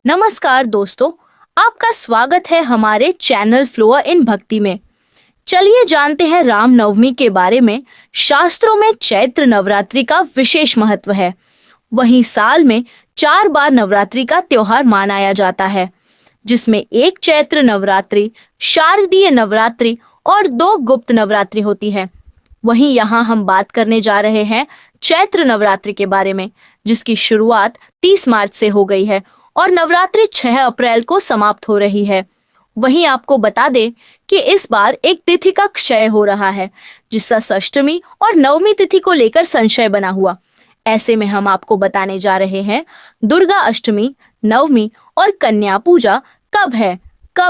नमस्कार दोस्तों, आपका स्वागत है हमारे चैनल फ्लो इन भक्ति में। चलिए जानते हैं रामनवमी के बारे में। शास्त्रों में चैत्र नवरात्रि का विशेष महत्व है। वहीं साल में 4 बार नवरात्रि का त्योहार मनाया जाता है, जिसमें एक चैत्र नवरात्रि, शारदीय नवरात्रि और 2 गुप्त नवरात्रि होती है। वहीं यहाँ हम बात करने जा रहे हैं चैत्र नवरात्रि के बारे में, जिसकी शुरुआत 30 मार्च से हो गई है और नवरात्रि 6 अप्रैल को समाप्त हो रही है। वहीं आपको बता दें कि इस बार एक तिथि का क्षय हो रहा है, जिससे षष्ठमी और नवमी तिथि को लेकर संशय बना हुआ। ऐसे में हम आपको बताने जा रहे हैं दुर्गा अष्टमी, नवमी और कन्या पूजा कब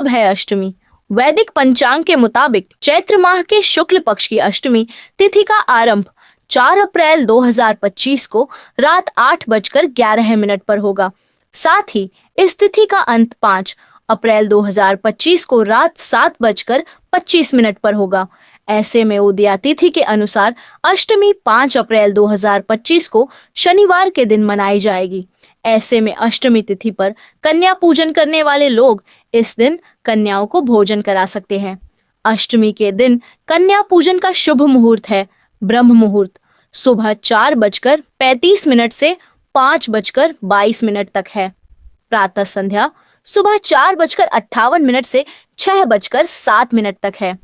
है अष्टमी। वैदिक पंचांग के मुताबिक चैत्र माह के शुक्ल पक्ष की अष्टमी तिथि का आरंभ 4 अप्रैल 2025 को रात 8:11 पर होगा। साथ ही इस तिथि का अंत 5 अप्रैल 2025 को रात 7:25 पर होगा। ऐसे में उदया तिथि के अनुसार अष्टमी 5 अप्रैल 2025 को शनिवार के दिन मनाई जाएगी। ऐसे में अष्टमी तिथि पर कन्या पूजन करने वाले लोग इस दिन कन्याओं को भोजन करा सकते हैं। अष्टमी के दिन कन्या पूजन का शुभ मुहूर्त है ब्रह्म मुहूर्त, सुबह 4:35 से 5:22 तक है। प्रातः संध्या सुबह 4:58 से 6:07 तक है।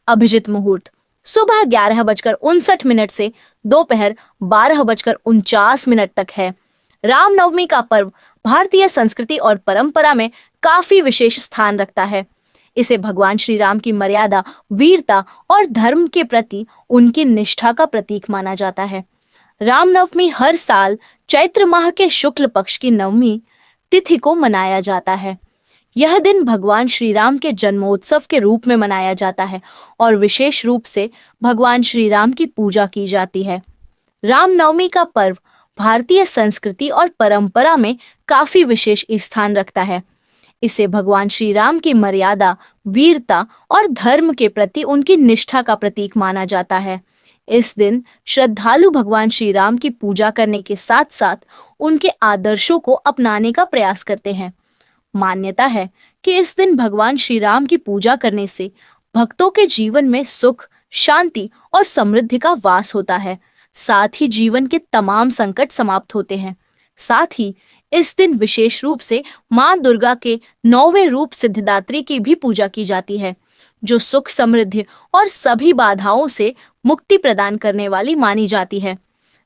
अभिजित मुहूर्त सुबह 11:59 से दोपहर 12:49 तक है। रामनवमी का पर्व भारतीय संस्कृति और परंपरा में काफी विशेष स्थान रखता है। इसे भगवान श्री राम की मर्यादा, वीरता और धर्म के प्रति उनकी निष्ठा का प्रतीक माना जाता है। रामनवमी हर साल चैत्र माह के शुक्ल पक्ष की नवमी तिथि को मनाया जाता है। यह दिन भगवान श्री राम के जन्मोत्सव के रूप में मनाया जाता है और विशेष रूप से भगवान श्री राम की पूजा की जाती है। रामनवमी का पर्व भारतीय संस्कृति और परंपरा में काफी विशेष स्थान रखता है। इसे भगवान श्री राम की मर्यादा, वीरता और धर्म के प्रति उनकी निष्ठा का प्रतीक माना जाता है। इस दिन श्रद्धालु भगवान श्री राम की पूजा करने के साथ साथ उनके आदर्शों को अपनाने का प्रयास करते हैं। मान्यता है कि इस दिन भगवान श्री राम की पूजा करने से भक्तों के जीवन में सुख, शांति और समृद्धि का वास होता है। साथ ही जीवन के तमाम संकट समाप्त होते हैं। साथ ही इस दिन विशेष रूप से मां दुर्गा के 9वें रूप सिद्धिदात्री की भी पूजा की जाती है, जो सुख, समृद्धि और सभी बाधाओं से मुक्ति प्रदान करने वाली मानी जाती है।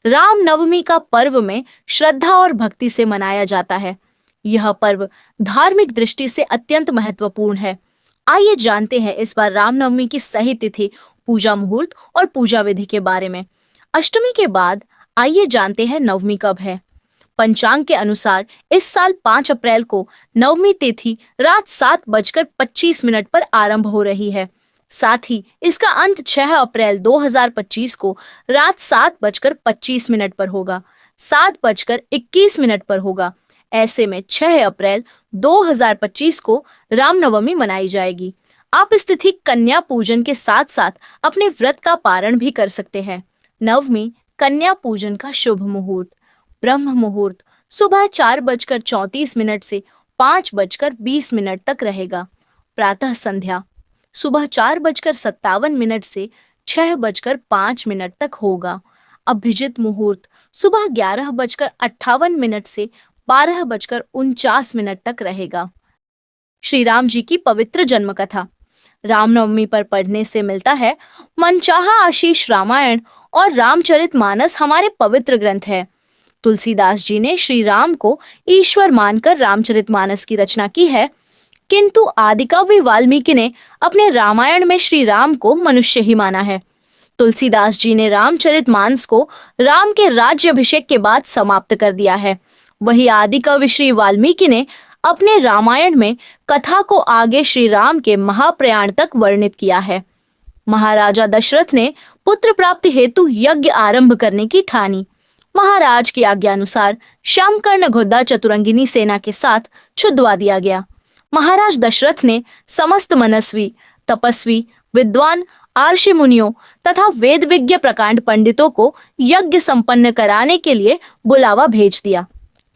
रामनवमी का पर्व में श्रद्धा और भक्ति से मनाया जाता है। यह पर्व धार्मिक दृष्टि से अत्यंत महत्वपूर्ण है। आइए जानते हैं इस बार रामनवमी की सही तिथि, पूजा मुहूर्त और पूजा विधि के बारे में। अष्टमी के बाद आइए जानते हैं नवमी कब है। पंचांग के अनुसार इस साल 5 अप्रैल को नवमी तिथि रात 7:25 पर आरंभ हो रही है। साथ ही इसका अंत 6 अप्रैल 2025 को रात 7:25 पर होगा, 7:21 पर होगा। ऐसे में 6 अप्रैल 2025 को रामनवमी मनाई जाएगी। आप इस तिथि कन्या पूजन के साथ साथ अपने व्रत का पारण भी कर सकते हैं। नवमी कन्या पूजन का शुभ मुहूर्त ब्रह्म मुहूर्त सुबह 4:34 से 5:20 तक रहेगा। प्रातः संध्या सुबह 4:57 से 6:05 तक होगा। अभिजित मुहूर्त सुबह 11:58 से 12:49 तक रहेगा। श्री राम जी की पवित्र जन्म कथा रामनवमी पर पढ़ने से मिलता है। मनचाहा आशीष रामायण और रामचरितमानस हमारे पवित्र ग्रंथ है। तुलसीदास जी ने श्री राम को ईश्वर मानकर रामचरितमानस की रचना की है, किंतु आदिकवि वाल्मीकि ने अपने रामायण में श्री राम को मनुष्य ही माना है। तुलसीदास जी ने रामचरितमानस को राम के राज्याभिषेक के बाद समाप्त कर दिया है। वही आदिकवि श्री वाल्मीकि ने अपने रामायण में कथा को आगे श्री राम के महाप्रयाण तक वर्णित किया है। महाराजा दशरथ ने पुत्र प्राप्ति हेतु यज्ञ आरंभ करने की ठानी। महाराज की आज्ञा अनुसार श्यामकर्ण घुद्दा चतुरंगिनी सेना के साथ छुड़वा दिया गया। महाराज दशरथ ने समस्त मनस्वी, तपस्वी, विद्वान, आर्षि मुनियों तथा वेद विज्ञ प्रकांड पंडितों को यज्ञ संपन्न कराने के लिए बुलावा भेज दिया।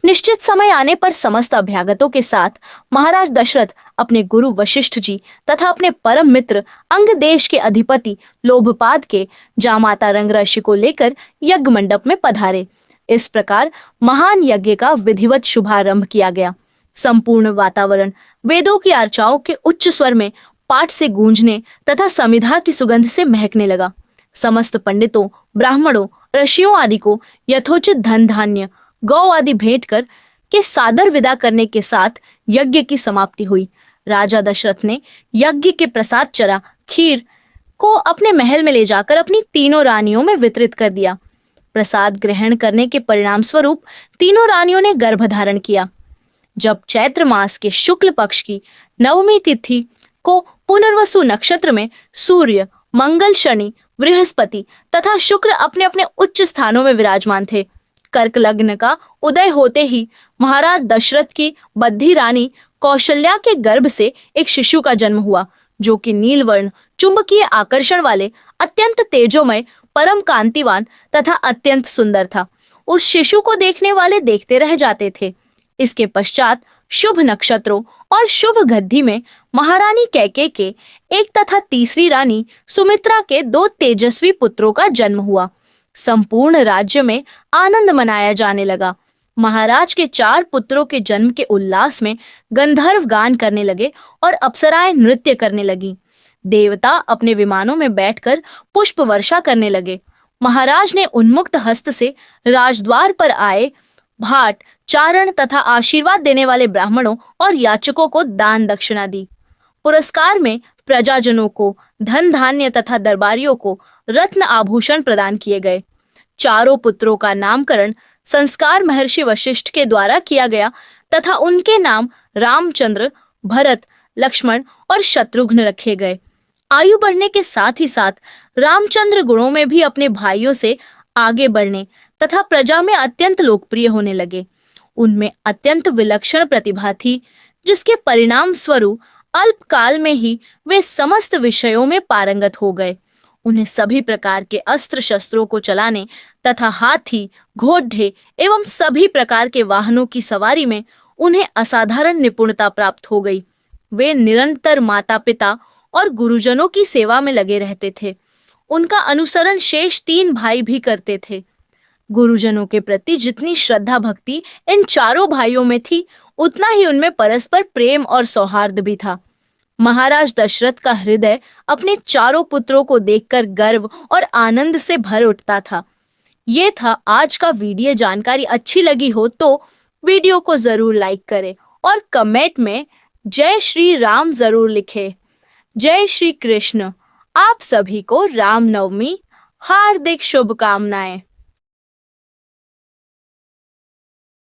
निश्चित समय आने पर समस्त अभ्यागतों के साथ महाराज दशरथ अपने गुरु वशिष्ठ जी तथा अपने परम मित्र अंग देश के अधिपति लोभपाद के जामाता रंगराशि को लेकर यज्ञ मंडप में पधारे। इस प्रकार महान यज्ञ का विधिवत शुभारंभ किया गया। संपूर्ण वातावरण वेदों की अर्चाओं के उच्च स्वर में पाठ से गूंजने तथा समिधा की सुगंध से महकने लगा। समस्त पंडितों, ब्राह्मणों, ऋषियों आदि को यथोचित धन धान्य, गौ आदि भेंट कर के सादर विदा करने के साथ यज्ञ की समाप्ति हुई। राजा दशरथ ने यज्ञ के प्रसाद चरा खीर को अपने महल में ले जाकर अपनी तीनों रानियों में वितरित कर दिया। प्रसाद ग्रहण करने के परिणाम स्वरूप तीनों रानियों ने गर्भ धारण किया। जब चैत्र मास के शुक्ल पक्ष की नवमी तिथि को पुनर्वसु नक्षत्र में सूर्य, मंगल, शनि, बृहस्पति तथा शुक्र अपने अपने उच्च स्थानों में विराजमान थे, कर्क लग्न का उदय होते ही महाराज दशरथ की बद्धी रानी कौशल्या के गर्भ से एक शिशु का जन्म हुआ, जो कि नीलवर्ण, चुंबकीय आकर्षण वाले, अत्यंत तेजोमय, परम कांतिवान तथा अत्यंत सुंदर था। उस शिशु को देखने वाले देखते रह जाते थे। इसके पश्चात शुभ नक्षत्रों और शुभ गद्दी में महारानी कैकेयी के एक तथा तीसरी रानी सुमित्रा के 2 तेजस्वी पुत्रों का जन्म हुआ। संपूर्ण राज्य में आनंद मनाया जाने लगा। महाराज के 4 पुत्रों के जन्म के उल्लास में गंधर्व गान करने लगे और अप्सराएं नृत्य करने लगी। देवता अपने विमानों में बैठकर पुष्प वर्षा करने लगे। महाराज ने उन्मुक्त हस्त से राजद्वार पर आए भाट, चारण तथा आशीर्वाद देने वाले ब्राह्मणों और याचकों को दान दक्षिणा दी। पुरस्कार में प्रजाजनों को धन धान्य तथा दरबारियों को रत्न आभूषण प्रदान किए गए। 4 पुत्रों का नामकरण संस्कार महर्षि वशिष्ठ के द्वारा किया गया तथा उनके नाम रामचंद्र, भरत, लक्ष्मण और शत्रुघ्न रखे गए। आयु बढ़ने के साथ ही साथ रामचंद्र गुणों में भी अपने भाइयों से आगे बढ़ने तथा प्रजा में अत्यंत लोकप्रिय होने लगे। उनमें अत्यंत विलक्षण प्रतिभा थी, जिसके परिणाम स्वरूप अल्पकाल में ही वे समस्त विषयों में पारंगत हो गए। उन्हें सभी प्रकार के अस्त्र शस्त्रों को चलाने तथा हाथी, घोड़े एवं सभी प्रकार के वाहनों की सवारी में उन्हें असाधारण निपुणता प्राप्त हो गई। वे निरंतर माता पिता और गुरुजनों की सेवा में लगे रहते थे। उनका अनुसरण शेष 3 भाई भी करते थे। गुरुजनों के प्रति जितनी श्रद्धा भक्ति इन 4 भाइयों में थी, उतना ही उनमें परस्पर प्रेम और सौहार्द भी था। महाराज दशरथ का हृदय अपने 4 पुत्रों को देखकर गर्व और आनंद से भर उठता था। ये था आज का वीडियो। जानकारी अच्छी लगी हो तो वीडियो को जरूर लाइक करें और कमेंट में जय श्री राम जरूर लिखें। जय श्री कृष्ण। आप सभी को रामनवमी हार्दिक शुभकामनाएं।